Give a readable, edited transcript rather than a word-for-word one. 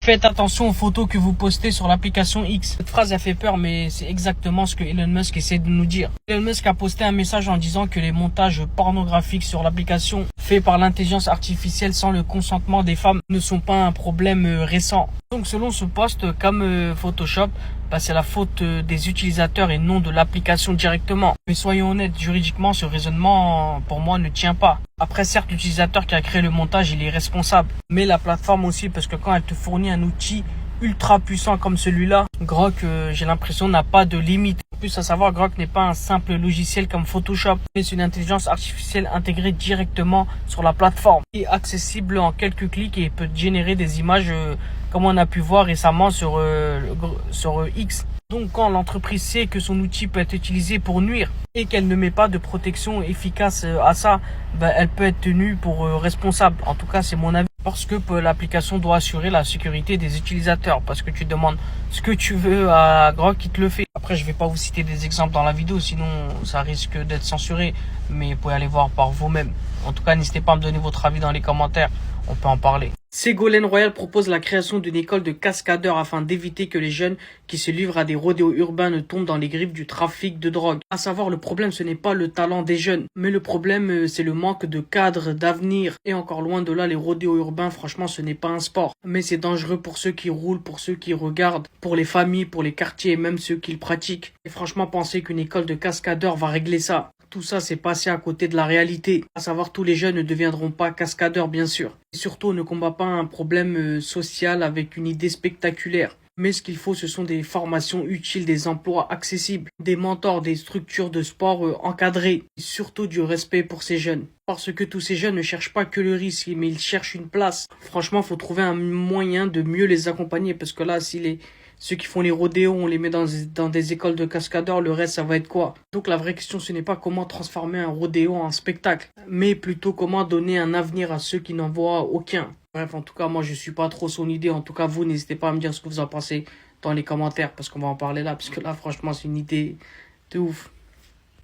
Faites attention aux photos que vous postez sur l'application X. Cette phrase a fait peur, mais c'est exactement ce que Elon Musk essaie de nous dire. Elon Musk a posté un message en disant que les montages pornographiques sur l'application faits par l'intelligence artificielle sans le consentement des femmes ne sont pas un problème récent. Donc selon ce post, comme Photoshop, c'est la faute des utilisateurs et non de l'application directement. Mais soyons honnêtes, juridiquement, ce raisonnement, pour moi, ne tient pas. Après, certes, l'utilisateur qui a créé le montage, il est responsable. Mais la plateforme aussi, parce que quand elle te fournit un outil ultra puissant comme celui-là, Grok, j'ai l'impression, n'a pas de limite. En plus, à savoir, Grok n'est pas un simple logiciel comme Photoshop, mais c'est une intelligence artificielle intégrée directement sur la plateforme et accessible en quelques clics et peut générer des images comme on a pu voir récemment sur X. Donc quand l'entreprise sait que son outil peut être utilisé pour nuire et qu'elle ne met pas de protection efficace à ça, elle peut être tenue pour responsable. En tout cas, c'est mon avis. Parce que l'application doit assurer la sécurité des utilisateurs. Parce que tu demandes ce que tu veux à Grok qui te le fait. Après, je vais pas vous citer des exemples dans la vidéo, sinon ça risque d'être censuré. Mais vous pouvez aller voir par vous-même. En tout cas, n'hésitez pas à me donner votre avis dans les commentaires. On peut en parler. Ségolène Royal propose la création d'une école de cascadeurs afin d'éviter que les jeunes qui se livrent à des rodéos urbains ne tombent dans les griffes du trafic de drogue. À savoir, le problème, ce n'est pas le talent des jeunes, mais le problème, c'est le manque de cadre, d'avenir. Et encore loin de là, les rodéos urbains, franchement, ce n'est pas un sport. Mais c'est dangereux pour ceux qui roulent, pour ceux qui regardent, pour les familles, pour les quartiers et même ceux qui le pratiquent. Et franchement, penser qu'une école de cascadeurs va régler ça. Tout ça, c'est passé à côté de la réalité. À savoir, tous les jeunes ne deviendront pas cascadeurs, bien sûr. Et surtout, on ne combat pas un problème social avec une idée spectaculaire. Mais ce qu'il faut, ce sont des formations utiles, des emplois accessibles, des mentors, des structures de sport encadrées. Et surtout du respect pour ces jeunes. Parce que tous ces jeunes ne cherchent pas que le risque, mais ils cherchent une place. Franchement, il faut trouver un moyen de mieux les accompagner. Parce que là, si ceux qui font les rodéos, on les met dans des écoles de cascadeurs, le reste, ça va être quoi? Donc la vraie question, ce n'est pas comment transformer un rodéo en spectacle, mais plutôt comment donner un avenir à ceux qui n'en voient aucun. Bref, en tout cas, moi, je suis pas trop son idée. En tout cas, vous, n'hésitez pas à me dire ce que vous en pensez dans les commentaires, parce qu'on va en parler là, parce que là, franchement, c'est une idée de ouf.